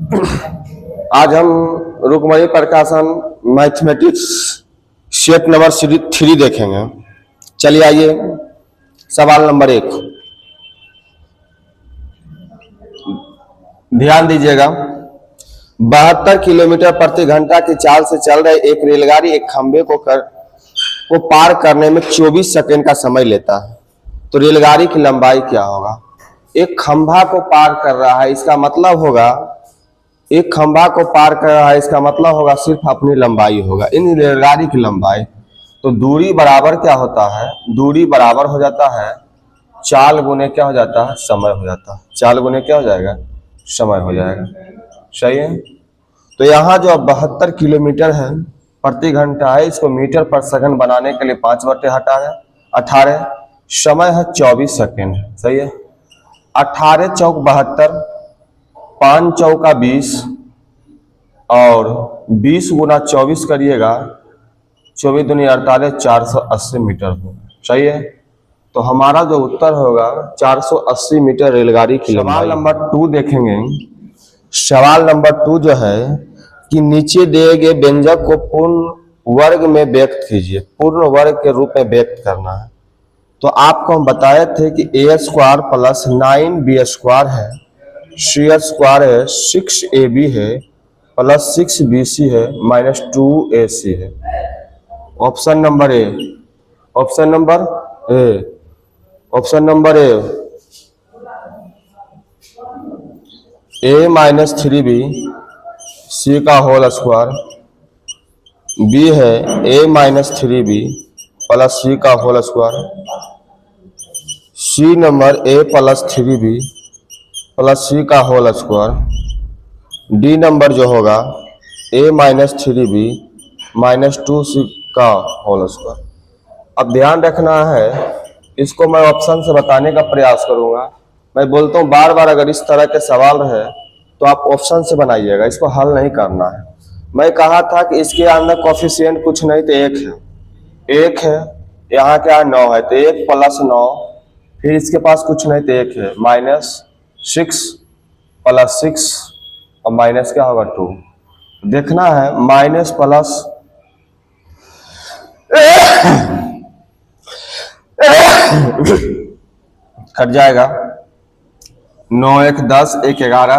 आज हम रुक्मणी प्रकाशन मैथमेटिक्स सेट नंबर 3 देखेंगे। चलिए आइए, सवाल नंबर 1 ध्यान दीजिएगा। 72 किलोमीटर प्रति घंटा की चाल से चल रही एक रेलगाड़ी एक खंभे को पार करने में 24 सेकंड का समय लेता है, तो रेलगाड़ी की लंबाई क्या होगा। एक खंभा को पार कर रहा है, इसका मतलब होगा एक खंभा को पार कर रहा है, इसका मतलब होगा सिर्फ अपनी लंबाई होगा, इन रेलगाड़ी की लंबाई। तो दूरी बराबर क्या होता है, दूरी बराबर हो जाता है चाल गुने क्या हो जाता है, समय हो जाता है। चाल गुने क्या हो जाएगा, समय हो जाएगा। सही है। तो यहाँ जो 72 किलोमीटर है प्रति घंटा है, इसको मीटर पर सेकंड बनाने के लिए 5 बटे 18, समय है 24 सेकंड। सही है। 18 चौक 72, 5 चौका 20 और 20 गुना 24 करिएगा, 24 दूनी 48, 480 मीटर होगा। सही है। तो हमारा जो उत्तर होगा 480 मीटर रेलगाड़ी की लंबाई। सवाल नंबर 2 देखेंगे। सवाल नंबर 2 जो है कि नीचे दिए गए व्यंजक को पूर्ण वर्ग में व्यक्त कीजिए। पूर्ण वर्ग के रूप में व्यक्त करना है। तो आपको हम बताए थे कि a² प्लस 9b² है, c² है, 6ab है, प्लस 6bc है, माइनस 2ac है। Option number A, option number A, option number A minus 3b, C का होल स्क्वायर, बी है a minus 3b plus C का whole square, C number a plus 3b plus C का whole square, D number जो होगा a minus 3b minus 2c का whole square. अब ध्यान रखना है, इसको मैं ऑप्शन से बताने का प्रयास करूंगा। मैं बोलता हूँ बार बार अगर इस तरह के सवाल रहे तो आप ऑप्शन से बनाइएगा, इसको हल नहीं करना है। मैं कहा था कि इसके अंदर कोफिशिएंट कुछ नहीं तो 1 है, 1 है, यहाँ क्या 9 है, तो 1 प्लस 9, फिर इसके पास कुछ नहीं तो 1 है, माइनस 6 प्लस 6 और माइनस क्या होगा 2। देखना है माइनस प्लस कट जाएगा, 9 1 10, 1 11,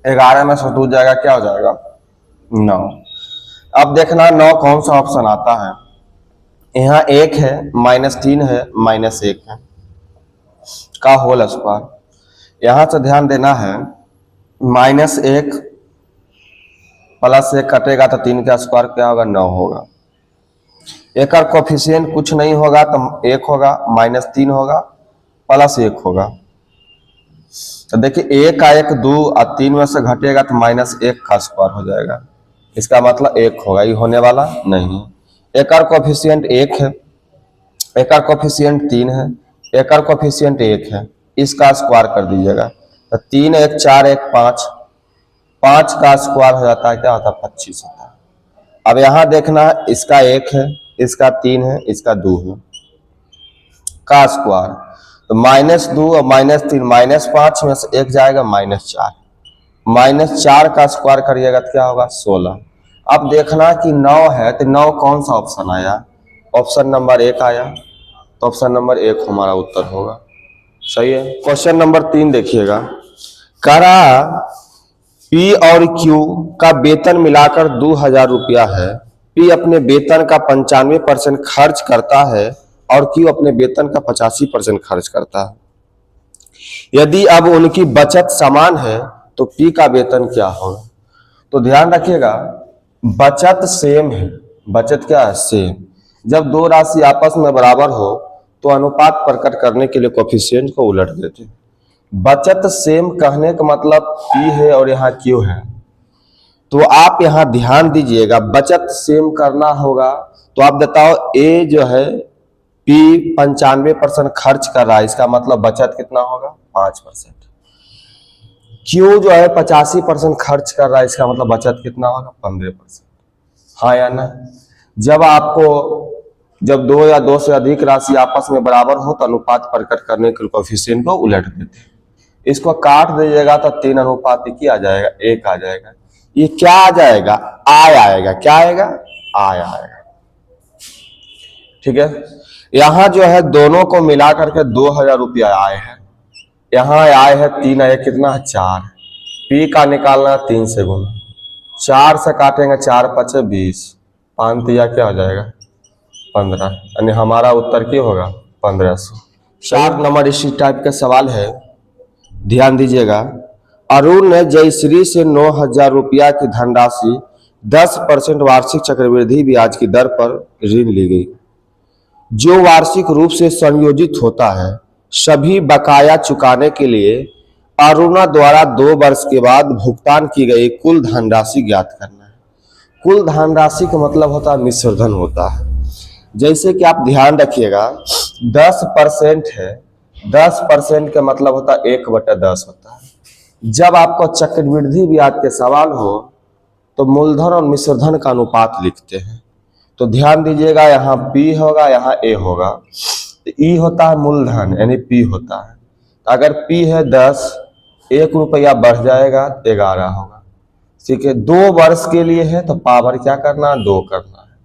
11 में से 2 जाएगा, क्या हो जाएगा 9। अब देखना 9 कौन सा ऑप्शन आता है। यहाँ 1 है, माइनस 3 है, माइनस 1 है का होल स्क्वायर। यहां से ध्यान देना है, माइनस 1 प्लस 1 कटेगा तो 3 का स्क्वायर क्या होगा 9 होगा। एक और कोफिशिएंट कुछ नहीं होगा तो 1 होगा, माइनस 3 होगा, प्लस 1 होगा। तो देखिए 1 का 1 2 और 3 में से घटेगा तो माइनस 1 का स्क्वायर हो जाएगा, इसका मतलब 1 होगा, ये होने वाला नहीं। एक और कोफिशिएंट 1 है, एक और कोफिशिएंट 3 है, एक और कोफिशिएंट 1 है, इसका स्क्वायर कर दीजिएगा तो 3 1 4 1 5, 5 का स्क्वायर हो जाता है क्या होता है 25 होता है। अब यहां देखना है, इसका 1 है, इसका 3 है, इसका 2 है का स्क्वायर, तो माइनस 2 और माइनस 3, माइनस 5 में से 1 जाएगा माइनस 4, माइनस 4 का स्क्वायर करिएगा तो क्या होगा 16। अब देखना कि 9 है तो 9 कौन सा ऑप्शन आया, ऑप्शन नंबर 1 आया, तो ऑप्शन नंबर 1 हमारा उत्तर होगा। सही है। क्वेश्चन नंबर 3 देखिएगा। करा पी और क्यू का वेतन मिलाकर 2000 रुपया है। पी अपने वेतन का 95% खर्च करता है और क्यू अपने वेतन का 85% खर्च करता है। यदि अब उनकी बचत समान है तो पी का वेतन क्या होगा। तो ध्यान रखिएगा, बचत सेम है, बचत क्या है सेम। जब दो राशि आपस में बराबर हो तो अनुपात प्रकट करने के लिए कोफिशिएंट को उलट देते हैं। बचत सेम कहने का मतलब पी है और यहाँ क्यू है, तो आप यहाँ ध्यान दीजिएगा, बचत सेम करना होगा तो आप बताओ ए जो है पी 95% खर्च कर रहा है, इसका मतलब बचत कितना होगा 5%। क्यू जो है 85% खर्च कर रहा है, इसका मतलब बचत कितना होगा 15%। हाँ या ना। जब 2 या 2 से अधिक राशि आपस में बराबर हो तो अनुपात प्रकट करने के कोफिशिएंट को उलट देते हैं। इसको काट दीजिएगा तो 3:1 आ जाएगा, 1 आ जाएगा। ये क्या आ जाएगा? आय आएगा। क्या आएगा? आय आएगा। ठीक है, यहां जो है दोनों को मिला करके 2000 रुपया आय है। यहाँ आय है 3 आय, कितना है? 4। पी का निकालना 3 से गुना, 4 से काटेंगे 4 पचे 20, 5 तिया क्या हो जाएगा? 15, यानी हमारा उत्तर क्या होगा? 1500। 4 नंबर इसी टाइप का सवाल है, ध्यान दीजिएगा। अरुण ने जयश्री से 9000 रुपया की धनराशि 10% वार्षिक चक्रवृद्धि ब्याज की दर पर ऋण ली गई, जो वार्षिक रूप से संयोजित होता है। सभी बकाया चुकाने के लिए अरुणा द्वारा 2 वर्ष के बाद भुगतान की गई कुल धनराशि ज्ञात करना है। कुल धनराशि का मतलब होता है मिश्र धन होता है। जैसे कि आप ध्यान रखिएगा, 10% है, 10% का मतलब होता है 1/10 होता है। जब आपको चक्रवृद्धि ब्याज के सवाल हो तो मूलधन और मिश्र धन का अनुपात लिखते हैं। तो ध्यान दीजिएगा, यहाँ P होगा, यहाँ A होगा। E होता है मूलधन, यानी P होता है। तो अगर P है 10, 1 रुपया बढ़ जाएगा 11 होगा। ठीक है, 2 वर्ष के लिए है तो पावर क्या करना है? 2 करना है,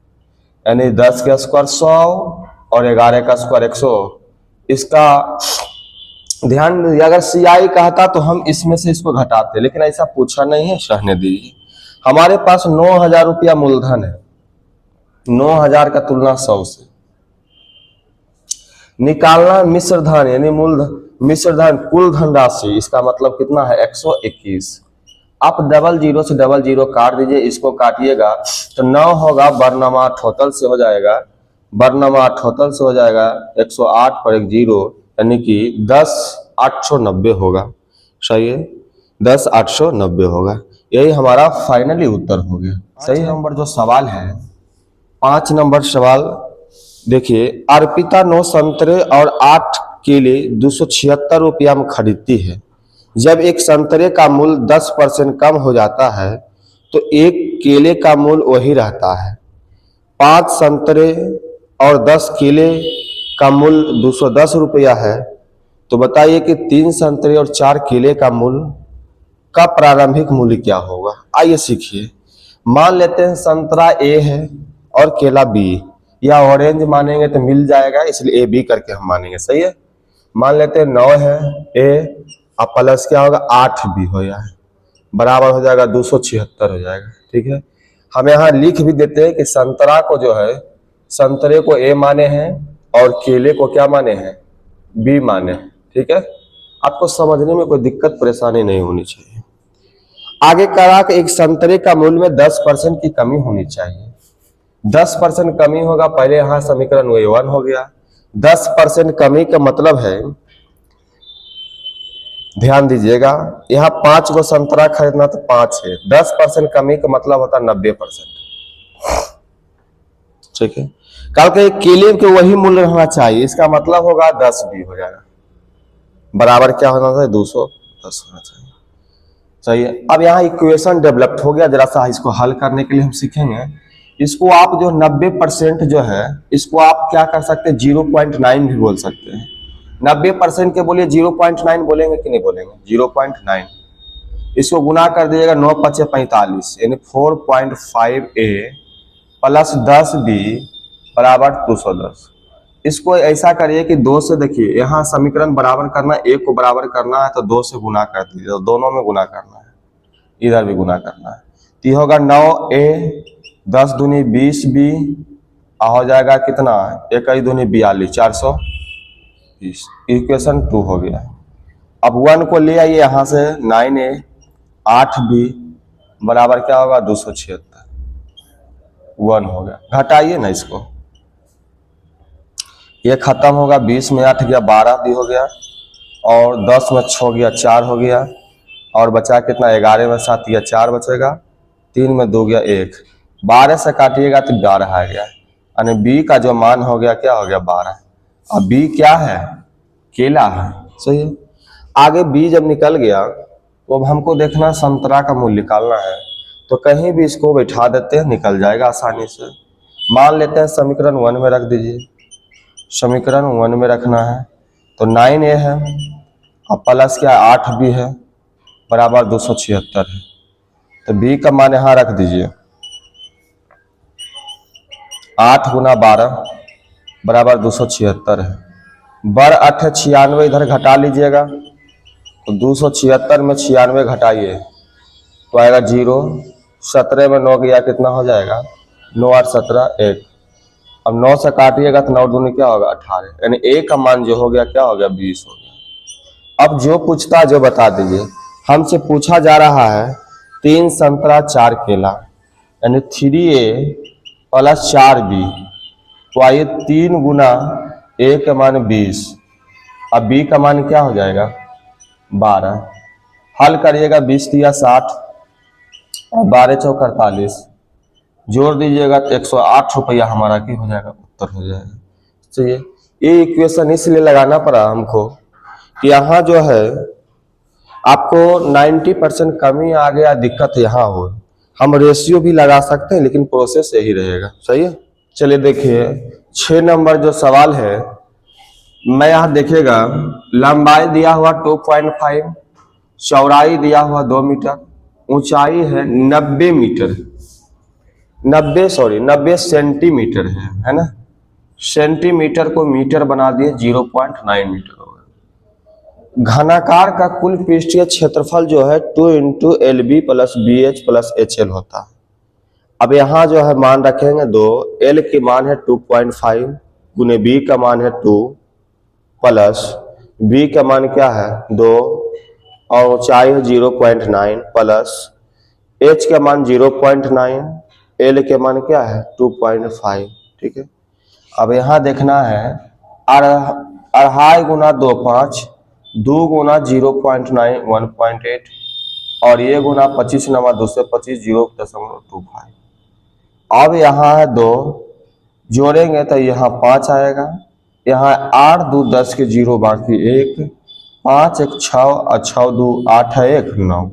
यानी 10 का स्क्वायर 100 और 11 का स्क्वायर 100। इसका ध्यान दीजिए, अगर CI कहता तो हम इसमें से इसको घटाते, लेकिन ऐसा पूछा नहीं है, सहने दीजिए। हमारे पास 9000 रुपया मूलधन है, 9000 का तुलना 100 से निकालना मिश्र धन, यानी मूलधन मिश्र धन कुल धनराशि, इसका मतलब कितना है? 121। आप 00 से 00 काट दीजिए, इसको काटिएगा तो 9 होगा, बरनमा टोटल से हो जाएगा, बरनमा टोटल से हो जाएगा 108 पर 1 0, यानी कि 10,890 होगा। सही है, 10,890 होगा। यही हमारा फाइनली उत्तर हो गया। सही नंबर जो सवाल है, 5 नंबर सवाल देखिए। अर्पिता 9 संतरे और 8 केले 276 रुपया में खरीदती है। जब एक संतरे का मूल्य 10% कम हो जाता है तो एक केले का मूल्य वही रहता है। 5 संतरे और 10 केले का मूल्य 210 रुपया है, तो बताइए कि 3 संतरे और 4 केले का मूल्य का प्रारंभिक मूल्य क्या होगा? आइए सीखिए। मान लेते हैं संतरा A है और केला B, या ऑरेंज मानेंगे तो मिल जाएगा, इसलिए AB करके हम मानेंगे। सही है, मान लेते हैं 9 है A, अब प्लस क्या होगा? 8B हो जाए, बराबर हो जाएगा 276 हो जाएगा। ठीक है, हम यहाँ लिख भी देते हैं कि संतरा को जो है, संतरे को A माने हैं और केले को क्या माने हैं? B माने हैं। ठीक है, आपको समझने में कोई दिक्कत परेशानी नहीं होनी चाहिए। आगे कहा कि एक संतरे का मूल्य में 10% की कमी होनी चाहिए। 10% कमी होगा, पहले यहां समीकरण A1 हो गया। 10% कमी का मतलब है, ध्यान दीजिएगा, यहाँ 5 गो संतरा खरीदना तो 5 है, 10% कमी का मतलब होता है 90%। ठीक है, कल के केले के वही मूल्य रहना चाहिए, इसका मतलब होगा 10 भी हो जाएगा, बराबर क्या होना चाहिए? 210 होना चाहिए। सही है, अब यहाँ इक्वेशन डेवलप हो गया, जरा सा इसको हल करने के लिए हम सीखेंगे। इसको आप जो 90% जो है, इसको आप क्या कर सकते हैं? 0.9 भी बोल सकते हैं। 90% के बोलिए 0.9 बोलेंगे कि नहीं बोलेंगे? 0.9। इसको गुना कर दीजिएगा, 9 पचे 45, यानी 4.5A प्लस 10B बराबर 210। इसको ऐसा करिए कि 2 से, देखिए यहाँ समीकरण बराबर करना, एक को बराबर करना है तो 2 से गुना कर दीजिए, तो दोनों में गुना करना है, इधर भी गुना करना है। तो ये होगा 9A, 10 दूनी 20B, हो जाएगा कितना? 1 दूनी 42, 420। इक्वेशन 2 हो गया। अब 1 को ले आइए यहाँ से, 9A 8B बराबर क्या होगा? 276। 1 हो गया, घटाइए ना इसको, ये खत्म होगा, 20 में 8 गया 12 भी हो गया, और 10 में 6 गया 4 हो गया, और बचा कितना? 11 में 7 गया 4 बचेगा, 3 में 2 गया 1, 12 से काटिएगा तो 12 आ गया, यानी B का जो मान हो गया क्या हो गया? 12। अब B क्या है? केला है। सही है, आगे B जब निकल गया तो अब हमको देखना संतरा का मूल्य निकालना है, तो कहीं भी इसको बैठा देते हैं, निकल जाएगा आसानी से। मान लेते हैं समीकरण 1 में रख दीजिए, समीकरण 1 में रखना है, तो 9A है अब प्लस क्या 8 भी है बराबर 276 है, तो बी का मान यहाँ रख दीजिए 8 गुना 12 बराबर 276 है। बर 8 96 इधर घटा लीजिएगा तो 276 में 96 घटाइए तो आएगा 0। 17 में 9 गया कितना हो जाएगा 9 8 17 1। अब 9 से काटिएगा तो 9 दूनी क्या होगा 18, यानी ए का मान जो हो गया क्या हो गया 20 हो गया। अब जो पूछता जो बता दीजिए। हमसे पूछा जा रहा है 3 संतरा 4 केला यानी 3A प्लस 4B, तो आइए 3 गुना ए का मान 20, अब बी का मान क्या हो जाएगा 12। हल करिएगा 20 दिया 60 और 12 चौक 48, जोड़ दीजिएगा तो 108 रुपया हमारा की हो जाएगा, उत्तर हो जाएगा। चलिए ये इक्वेशन इसलिए लगाना पड़ा हमको कि यहाँ जो है आपको 90% कमी आ गया, दिक्कत यहाँ हो। हम रेशियो भी लगा सकते हैं लेकिन प्रोसेस यही रहेगा। सही है। चलिए देखिए 6 नंबर जो सवाल है, मैं यहाँ देखिएगा लंबाई दिया हुआ 2.5, चौड़ाई दिया हुआ 2 मीटर, ऊंचाई है 90 मीटर, 90 सेंटीमीटर है ना। सेंटीमीटर को मीटर बना दिए 0.9 मीटर हो गया। घनाकार का कुल पृष्ठीय क्षेत्रफल जो है 2 × LB + BH + HL होता है। अब यहाँ जो है मान रखेंगे 2, L की मान है 2.5 गुने B का मान है 2 प्लस B का मान क्या है 2 और ऊंचाई है 0.9 प्लस H का मान 0.9, L के मान क्या है 2.5। ठीक है। अब यहाँ देखना है 2.5 गुना 2 5, 2 गुना 0.9 1.8 और ये गुना 25 नमा 2 से 25 0.25। अब यहाँ है 2, जोड़ेंगे तो यहाँ 5 आएगा, यहाँ 8 2 10 के 0 बाकी 1, 5 1 6 और 6 2 8 है 1 9,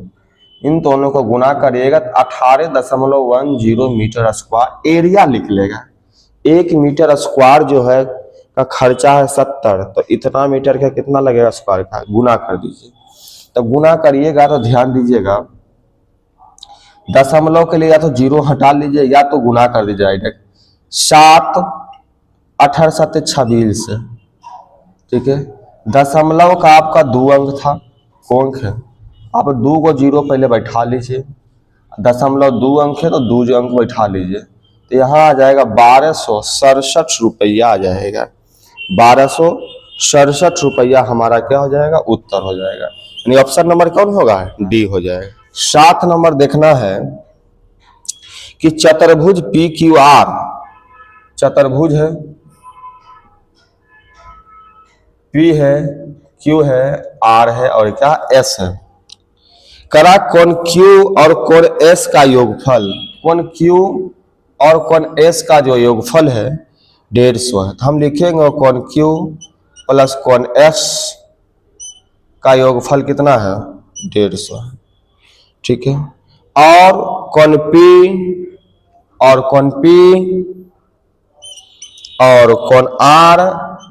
इन दोनों को गुना करिएगा तो 18.10 मीटर स्क्वायर एरिया निकलेगा। 1 मीटर स्क्वायर जो है का खर्चा है 70, तो इतना मीटर का कितना लगेगा स्क्वायर का, गुना कर दीजिए। तो गुना करिएगा तो ध्यान दीजिएगा दशमलव के लिए या तो 0 हटा लीजिए या तो गुना कर दीजिए डायरेक्ट। 7 18 7 26 से, ठीक है। दशमलव का आपका 2 अंक था, कौन है आप 2 को 0 पहले बैठा लीजिए, दशमलव 2 अंक है तो 2 अंक बैठा लीजिए, तो यहाँ आ जाएगा 1267 रुपया आ जाएगा। 1267 रुपया हमारा क्या हो जाएगा, उत्तर हो जाएगा। यानी ऑप्शन नंबर कौन होगा, डी हो जाएगा। 7 नंबर देखना है कि चतुर्भुज PQR, चतुर्भुज है, P है, Q है, R है और क्या S है। करा कोण Q और कोण S का योगफल, कोण Q और कोण S का जो योगफल है 150 है, तो हम लिखेंगे कोण Q प्लस कोण S का योगफल कितना है 150 है। ठीक है। और कोण P और कोण P और कोण R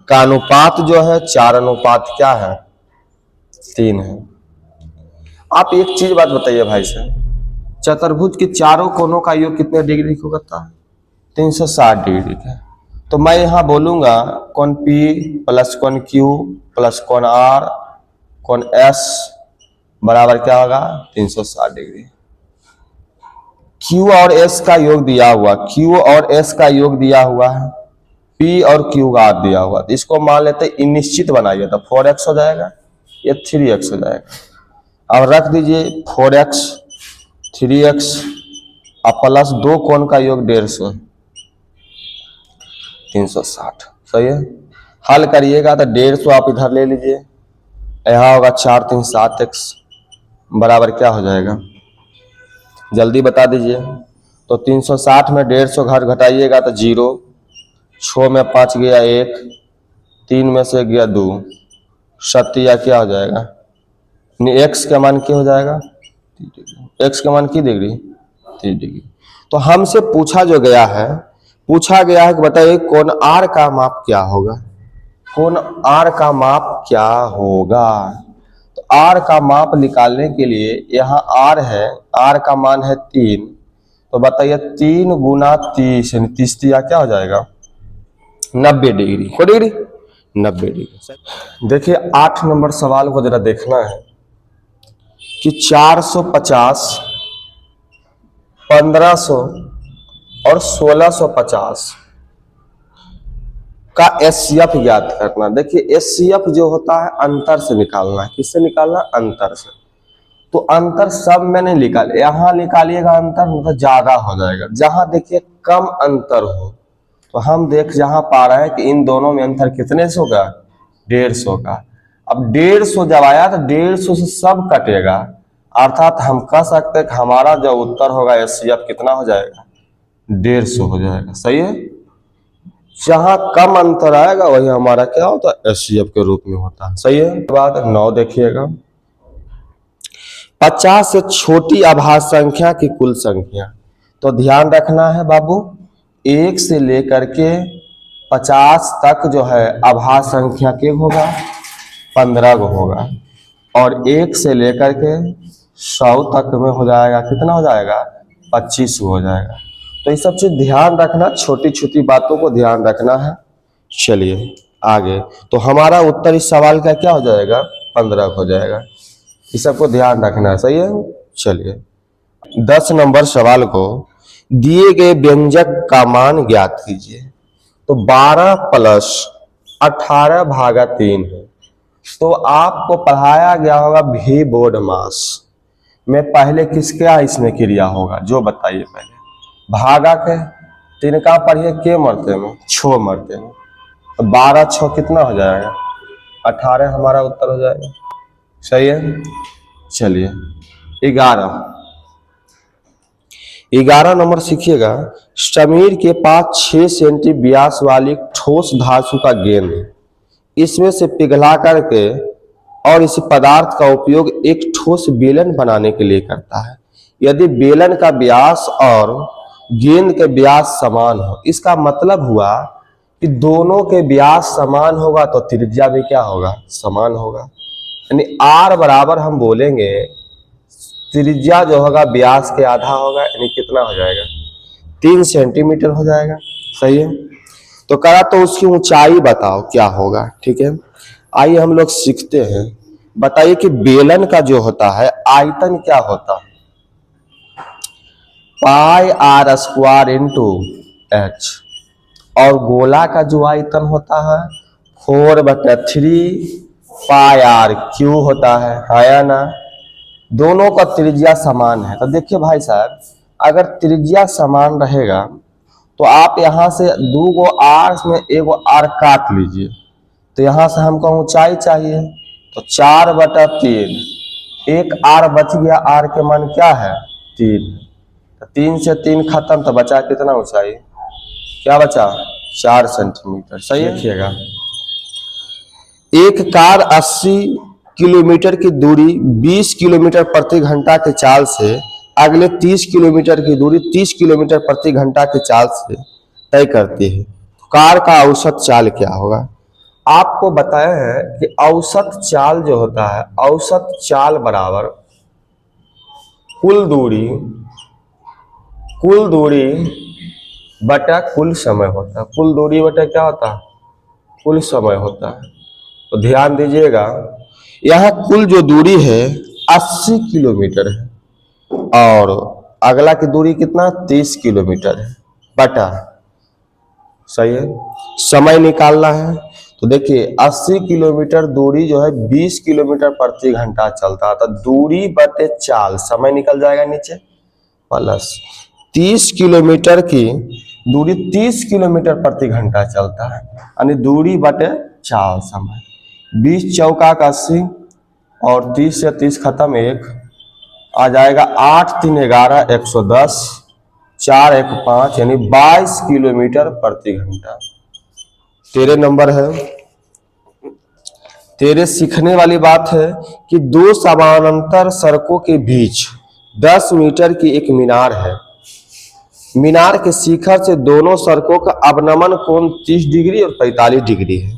का अनुपात जो है 4 अनुपात क्या है 3 है। आप एक चीज बात बताइए भाई साहब, चतुर्भुज के चारों कोनों का योग कितने डिग्री को करता है 360 डिग्री का। तो मैं यहाँ बोलूंगा कोण P प्लस कोण Q प्लस कोण R कोण S बराबर क्या होगा 360 डिग्री। Q और S का योग दिया हुआ, Q और S का योग दिया हुआ है, P और Q का दिया हुआ, तो इसको मान लेते हैं निश्चित बनाइए तो 4x हो जाएगा, ये 3x हो जाएगा। अब रख दीजिए 4x 3x और प्लस 2 कोण का योग 150 360। सही है। हल करिएगा तो 150 आप इधर ले लीजिए, यहाँ होगा 4 3 7x बराबर क्या हो जाएगा, जल्दी बता दीजिए। तो 360 में 150 घर घटाइएगा तो 0, 6 में 5 गया 1, 3 में से गया 2, 7 या क्या हो जाएगा, x का मान क्या हो जाएगा, x का मान की डिग्री 3 डिग्री। तो हमसे पूछा गया है कि बताइए कोण R का माप क्या होगा, कोण R का माप क्या होगा। आर का माप निकालने के लिए यहाँ आर है, आर का मान है 3, तो बताइए 3 गुना 30 यानी 30 दिया क्या हो जाएगा 90 डिग्री। को डिग्री 90 डिग्री। देखिए 8 नंबर सवाल को जरा देखना है कि 450, 1500 और 1650 का एचसीएफ ज्ञात करना। देखिए एचसीएफ जो होता है अंतर से निकालना है। किससे निकालना? अंतर से। तो अंतर सब में नहीं निकाल, यहां निकालिएगा अंतर मतलब ज्यादा हो जाएगा। जहां देखिए कम अंतर हो, तो हम देख जहां पा रहे हैं कि इन दोनों में अंतर कितने सौ का 150 का। अब 150 जब आया तो 150 से सब कटेगा, अर्थात हम कह सकते हैं कि हमारा जो उत्तर होगा एचसीएफ कितना हो जाएगा 150 हो जाएगा। सही है। जहां कम अंतर आएगा वही हमारा क्या होता है एचसीएफ के रूप में होता है। सही है। बात 9 देखिएगा, 50 से छोटी आभाज्य संख्या की कुल संख्या। तो ध्यान रखना है बाबू, 1 से लेकर के 50 तक जो है आभाज्य संख्या के होगा 15 को होगा, और 1 से लेकर के 100 तक में हो जाएगा कितना हो जाएगा 25 हो जाएगा। तो ये सब चीज ध्यान रखना, छोटी छोटी बातों को ध्यान रखना है। चलिए आगे, तो हमारा उत्तर इस सवाल का क्या हो जाएगा 15 हो जाएगा। इस सबको ध्यान रखना है। सही है। चलिए 10 नंबर सवाल को दिए गए व्यंजक का मान ज्ञात कीजिए। तो 12 प्लस 18 भागा 3 है। तो आपको पढ़ाया गया होगा भी बोर्ड मास में पहले किसका इसमें क्रिया होगा जो बताइए पहले। भागा के 3 का पढ़िए के मरते में 6 मरते में, तो 12 6 कितना हो जाएगा 18 हमारा उत्तर हो जाएगा। सही है। चलिए 11 नंबर सीखिएगा। समीर के पास 6 सेंटी व्यास वाली ठोस धातु का गेंद है। इसमें से पिघला करके और इस पदार्थ का उपयोग एक ठोस बेलन बनाने के लिए करता है। यदि बेलन का व्यास और गेंद के व्यास समान हो, इसका मतलब हुआ कि दोनों के व्यास समान होगा तो त्रिज्या भी क्या होगा समान होगा। यानी आर बराबर हम बोलेंगे त्रिज्या जो होगा व्यास के आधा होगा, यानी कितना हो जाएगा 3 सेंटीमीटर हो जाएगा। सही है। तो करा तो उसकी ऊंचाई बताओ क्या होगा। ठीक है, आइए हम लोग सीखते हैं। बताइए कि बेलन का जो होता है आयतन क्या होता है पाई आर स्क्वायर इंटू एच, और गोला का जो आयतन होता है 4/3 पाई आर क्यू होता है या ना। दोनों का त्रिज्या समान है। तो देखिए भाई साहब, अगर त्रिज्या समान रहेगा तो आप यहां से 2 गो आर में 1 गो आर काट लीजिए। तो यहां से हमको ऊंचाई चाहिए, तो 4/3, 1 आर बच गया, आर के मान क्या है 3, तो 3 से 3 खत्म, तो बचा कितना ऊंचाई क्या बचा 4 सेंटीमीटर। सही है। देखिएगा एक कार 80 किलोमीटर की दूरी 20 किलोमीटर प्रति घंटा के चाल से अगले 30 किलोमीटर की दूरी 30 किलोमीटर प्रति घंटा के चाल से तय करती है। कार का औसत चाल क्या होगा। आपको बताया है कि औसत चाल जो होता है, औसत चाल बराबर कुल दूरी बटा कुल समय होता है। कुल दूरी बटा क्या होता है कुल समय होता है। तो ध्यान दीजिएगा, यह कुल जो दूरी है 80 किलोमीटर है, और अगला की दूरी कितना 30 किलोमीटर है बटा। सही है। समय निकालना है, तो देखिए 80 किलोमीटर दूरी जो है 20 किलोमीटर प्रति घंटा चलता है, तो दूरी बटे चाल, समय निकल जाएगा नीचे, प्लस 30 किलोमीटर की दूरी 30 किलोमीटर प्रति घंटा चलता है, यानी दूरी बटे चाल समय। 20 चौका का 80, और 30 से 30 खत्म, 1 आ जाएगा, 8 3 11 110, 4 1 5, यानी 22 किलोमीटर प्रति घंटा। तेरे नंबर है। तेरे सीखने वाली बात है कि 2 समानांतर सड़कों के बीच 10 मीटर की एक मीनार है। मीनार के शिखर से दोनों सड़कों का अवनमन कोण 30 डिग्री और 45 डिग्री है।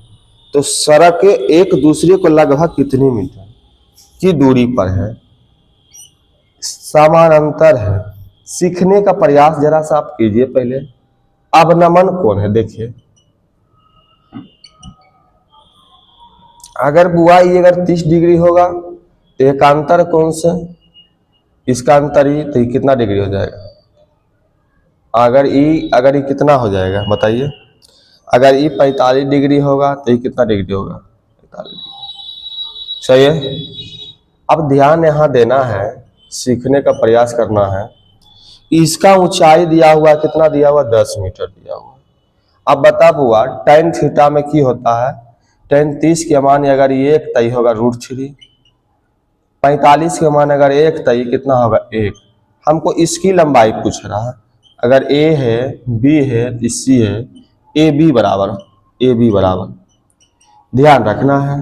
तो सड़कें एक दूसरे को लगभग कितनी मीटर की दूरी पर है, समानांतर है। सीखने का प्रयास जरा सा आप कीजिए पहले। अवनमन कोण है, देखिए अगर बुआ ये अगर 30 डिग्री होगा तो एकांतर कोण से इसका अंतर ही, तो ये कितना डिग्री हो जाएगा? अगर ये कितना हो जाएगा बताइए? अगर ये 45 डिग्री होगा तो ये कितना डिग्री होगा? 45 डिग्री। सही है। अब ध्यान यहाँ देना है, सीखने का प्रयास करना है। इसका ऊंचाई दिया हुआ कितना दिया हुआ? 10 मीटर दिया हुआ। अब बता बुआ tan थीटा में की होता है? tan 30 के मान अगर ये 1 तय होगा √3, 45 के मान अगर 1 तय कितना होगा? 1। हमको इसकी लंबाई पूछ रहा है। अगर a है, b है, c है, AB बराबर ध्यान रखना है।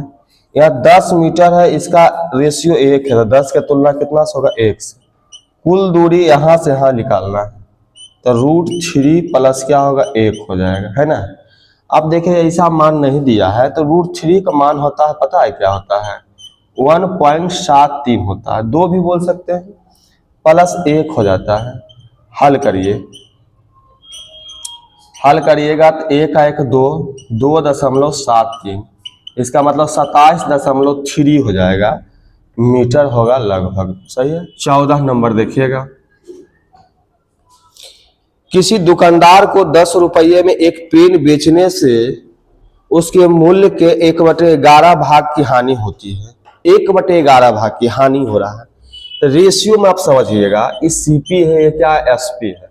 यहाँ 10 मीटर है, इसका रेशियो 1 है, तो 10 के तुलना कितना से होगा? 1 से। कुल दूरी यहाँ से यहाँ निकालना है, तो √3 प्लस क्या होगा? 1 हो जाएगा, है ना। अब देखिए ऐसा मान नहीं दिया है, तो √3 का मान होता है, पता है क्या होता है? 1.73 होता है, 2 भी बोल सकते हैं, प्लस 1 हो जाता है। हल करिएगा तो 1 का 1 2, 2.73, इसका मतलब 27.3 हो जाएगा, मीटर होगा लगभग। सही है। 14 नंबर देखिएगा। किसी दुकानदार को 10 रुपये में एक पेन बेचने से उसके मूल्य के 1/11 भाग की हानि होती है। 1/11 भाग की हानि हो रहा है, तो रेशियो में आप समझिएगा, इस सीपी है ये क्या? एसपी है।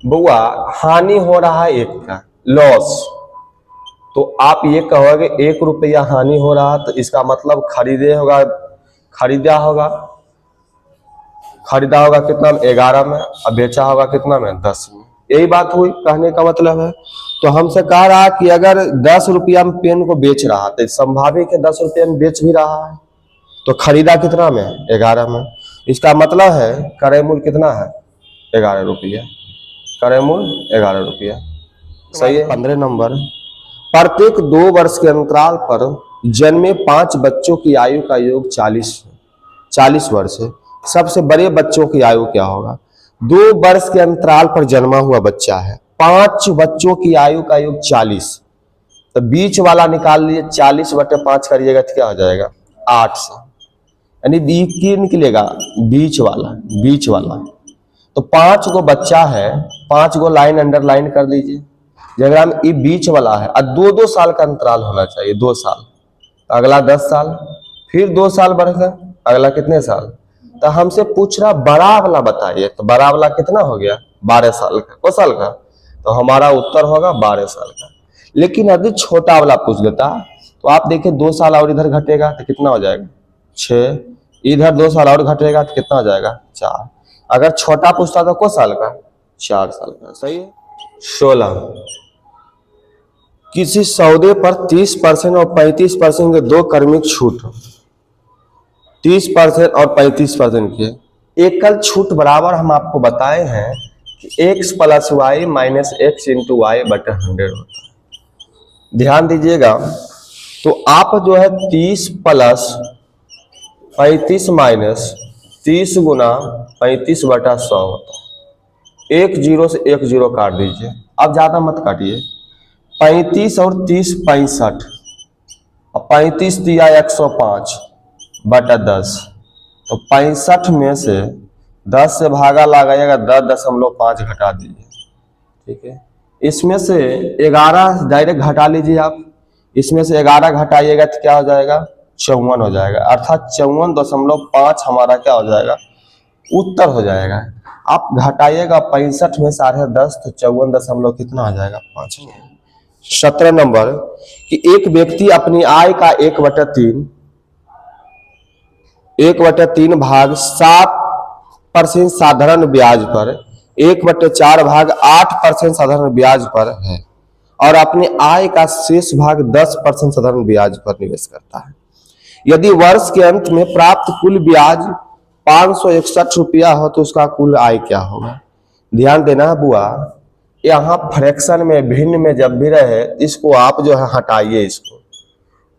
बुआ हानि हो रहा है 1 का, लॉस, तो आप ये कहोगे 1 रुपया हानि हो रहा, तो इसका मतलब खरीदा होगा कितना में? 11 में, और बेचा होगा कितना में? 10 में। यही बात हुई, कहने का मतलब है। तो हमसे कह रहा कि अगर 10 रुपया में पेन को बेच रहा, तो संभावित है 10 रुपया में बेच भी रहा है, तो खरीदा कितना में? 11 में। इसका मतलब है क्रय मूल्य कितना है? 11 रुपया। क्रय मूल्य 11 रुपया। सही है। 15 नंबर। प्रत्येक 2 वर्ष के अंतराल पर जन्मे 5 बच्चों की आयु का योग 40 वर्ष है। सबसे बड़े बच्चों की आयु क्या होगा? 2 वर्ष के अंतराल पर जन्मा हुआ बच्चा है, 5 बच्चों की आयु का योग 40, तो बीच वाला निकाल लीजिए, 40/5 करिएगा तो क्या हो जाएगा? 800। यानी बी की निकलेगा बीच वाला। तो 5 गो बच्चा है, 5 गो लाइन अंडरलाइन कर लीजिए, जगह में ये बीच वाला है, और 2-2 साल का अंतराल होना चाहिए, 2 साल, अगला 10 साल, फिर 2 साल बढ़ गए, अगला कितने साल? तो हमसे पूछ रहा बड़ा वाला बताइए, तो बड़ा वाला कितना हो गया? 12 साल का। को साल का? तो हमारा उत्तर होगा 12 साल का। लेकिन यदि छोटा वाला पूछ लेता, तो आप देखिए 2 साल और इधर घटेगा तो कितना हो जाएगा? 6, इधर 2 साल और घटेगा तो कितना हो जाएगा? 4। अगर छोटा पूछता तो को साल का? 4 साल का। सही है। 16, किसी सौदे पर 30% और 35% के 2 क्रमिक छूट, 30% और 35% की एकल छूट बराबर हम आपको बताए हैं कि x + y - x × y/100 होता है। ध्यान दीजिएगा, तो आप जो है 30 + 35 - 30 × 35/100 होता है। 1 0 से 1 0 काट दीजिए, अब ज्यादा मत काटिए। 35 और 30 65, और 35 दिया 105/10, तो 65 में से 10 से भागा लगाइएगा, 10.5 घटा दीजिए। ठीक है। इसमें से 11 डायरेक्ट घटा लीजिए आप, इसमें से 11 घटाइएगा तो क्या हो जाएगा? 54 हो जाएगा, अर्थात 54.5 हमारा क्या हो जाएगा? उत्तर हो जाएगा। आप घटाइएगा 65 में 10.5, तो 54 कितना हो जाएगा? 5। 17 नंबर, कि एक व्यक्ति अपनी आय का 1/3 भाग 7% साधारण ब्याज पर, 1/4 भाग 8% साधारण ब्याज पर है, और अपने आय का शेष भाग 10% साधारण ब्याज पर निवेश करता है। यदि वर्ष के अंत में प्राप्त कुल ब्याज 561 रुपया हो, तो उसका कुल आय क्या होगा? ध्यान देना बुआ, यहाँ फ्रैक्शन में, भिन्न में जब भी रहे, इसको आप जो है हटाइए, इसको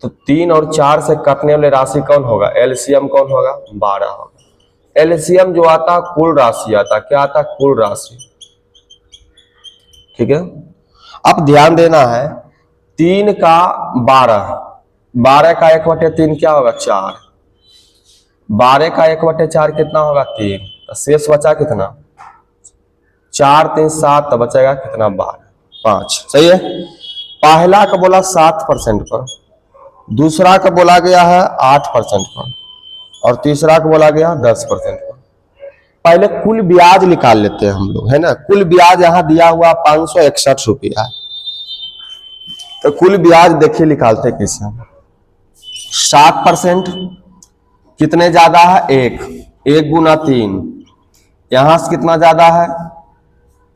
तो 3 और 4 से कटने वाली राशि कौन होगा? एलसीएम कौन होगा? 12 होगा। एलसीएम जो आता कुल राशि आता, क्या आता? कुल राशि। ठीक है, अब ध्यान देना है 3 का 12, 12 का 1/3 क्या होगा? 4, 12 का 1/4 कितना होगा? 3, तो शेष बचा कितना? 4 3 7, तो बचेगा कितना? 12 5। सही है। पहला का बोला 7% पर, दूसरा का बोला गया है 8% पर, और तीसरा का बोला गया 10% पर। पहले कुल ब्याज निकाल लेते हैं हम लोग, है ना। कुल ब्याज यहां दिया हुआ 561 रुपया, तो कुल ब्याज देखिए निकालते कैसे। 7% कितने ज्यादा है? 1, 1 गुना 3, यहां से कितना ज्यादा है?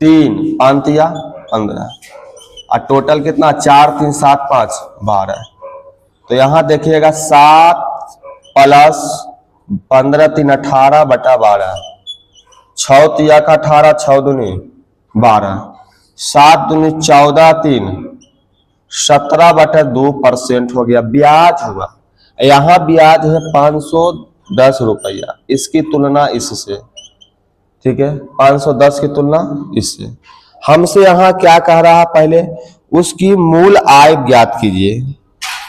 3, 5 या 15, और टोटल कितना? 4 3 7 5 12। तो यहां देखिएगा 7 प्लस 15 3 18/12, 6 तिया का 18, 6 दूनी 12, 7 दूनी 14, 3 17/2% हो गया, ब्याज हुआ। यहाँ ब्याज है 510 रुपया, इसकी तुलना इससे, ठीक है, 510 की तुलना इससे। हमसे यहाँ क्या कह रहा है? पहले उसकी मूल आय ज्ञात कीजिए।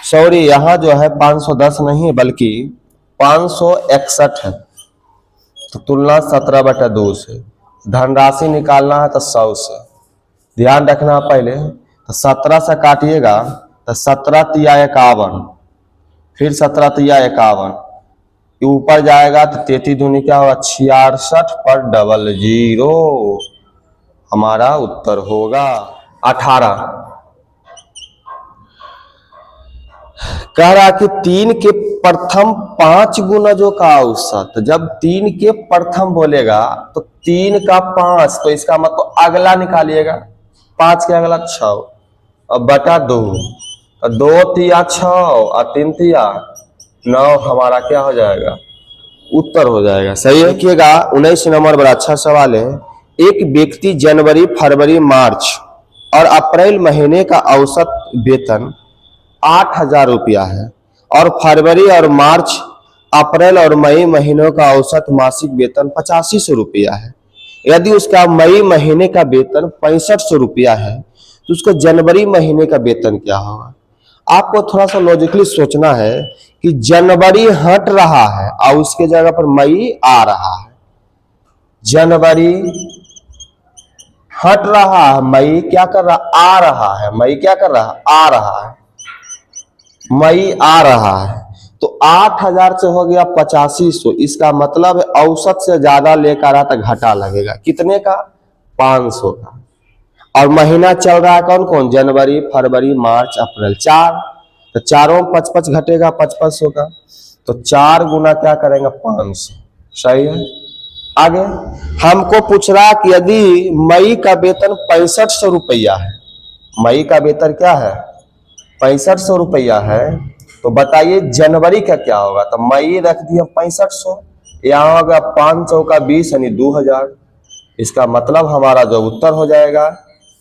सॉरी, यहाँ जो है 510 नहीं बल्कि 561 है, तो तुलना 17/2 से। धनराशि निकालना है तो 100 से। ध्यान रखना पहले, तो 17 से काटिएगा तो 17 तिया 51, फिर 17 तिया 51, ऊपर जाएगा तो 33 दूनी क्या होगा? 66/00। हमारा उत्तर होगा 18। कह रहा कि 3 के प्रथम 5 गुना जो का औसत, जब 3 के प्रथम बोलेगा तो 3 का 5, तो इसका मतलब अगला निकालिएगा। 5 के अगला 6, और बटा 2, 2 तिया 6 और 3 तिया 9, हमारा क्या हो जाएगा? उत्तर हो जाएगा। सही है। देखिएगा 19 नंबर बड़ा अच्छा सवाल है। एक व्यक्ति जनवरी फरवरी मार्च और अप्रैल महीने का औसत वेतन 8,000 रुपया है, और फरवरी और मार्च अप्रैल और मई महीनों का औसत मासिक वेतन 8500 रुपया है। यदि उसका मई महीने का वेतन 6500 रुपया है, तो उसका जनवरी महीने का वेतन क्या होगा? आपको थोड़ा सा लॉजिकली सोचना है कि जनवरी हट रहा है और उसके जगह पर मई आ रहा है। जनवरी हट रहा है, मई क्या कर रहा? आ रहा है। मई क्या कर रहा? आ रहा है। मई आ रहा है, तो 8,000 से हो गया 8500। इसका मतलब है औसत से ज्यादा लेकर आता घाटा लगेगा। कितने का? 500 का। और महीना चल रहा है कौन कौन? जनवरी फरवरी मार्च अप्रैल, 4, तो चारों 55 घटेगा 5500 का, तो 4 गुना क्या करेंगे? 500। सही है। आगे हमको पूछ रहा कि यदि मई का वेतन 6500 रुपया है, मई का वेतन क्या है? 6500 रुपया है, तो बताइए जनवरी का क्या होगा? तो मई रख दिया 6500, यहाँ होगा 500 का 20 यानी 2000। इसका मतलब हमारा जो उत्तर हो जाएगा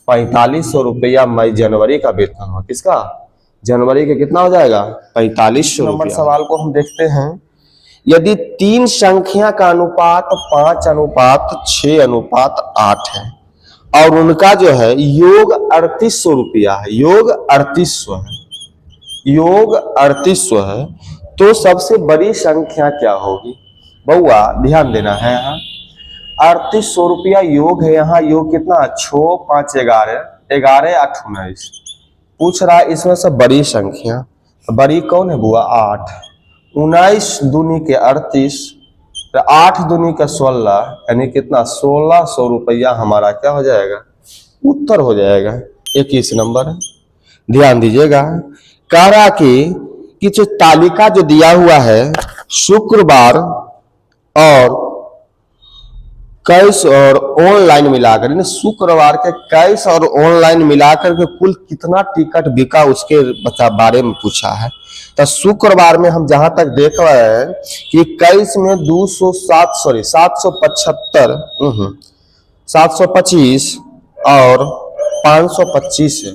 4500 रुपया मई जनवरी का वेतन हो। किसका? जनवरी का कितना हो जाएगा? 4500 नंबर सवाल को हम देखते हैं। यदि 3 संख्या का अनुपात 5:6:8 है और उनका जो है योग 3800 रुपया है, योग 3800 है, योग 3800 है, तो सबसे बड़ी संख्या क्या होगी? बउआ ध्यान देना है। यहाँ 3800 रुपया योग है। यहाँ योग कितना? 6 5 11, 11 8 19। पूछ रहा है इसमें से बड़ी संख्या, तो बड़ी कौन है बुआ? 8। 19 दूनी के 38, तो 8 दूनी का 16, यानी कितना? 1600 रुपया हमारा क्या हो जाएगा? उत्तर हो जाएगा। 21 नंबर ध्यान दीजिएगा। कह रहा कि जो तालिका जो दिया हुआ है शुक्रवार और कैश और ऑनलाइन मिलाकर, शुक्रवार के कैश और ऑनलाइन मिलाकर के कुल कितना टिकट बिका उसके बारे में पूछा है। तो शुक्रवार में हम जहां तक देख रहे हैं कि कैश में 775 725 और 525 है।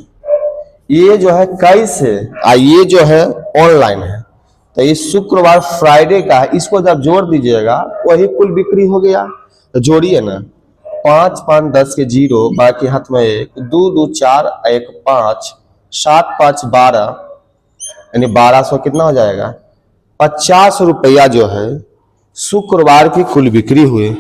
ये जो है कैसे, ये जो है ऑनलाइन है, तो ये शुक्रवार फ्राइडे का है, इसको जब जोड़ दीजिएगा वही कुल बिक्री हो गया। तो जोड़िए ना, 5 5 10 के 0, बाकी हाथ में 1, 2 2 4 1 5, 7 5 12, यानी 1200 कितना हो जाएगा, 50 रुपया जो है शुक्रवार की कुल बिक्री हुई।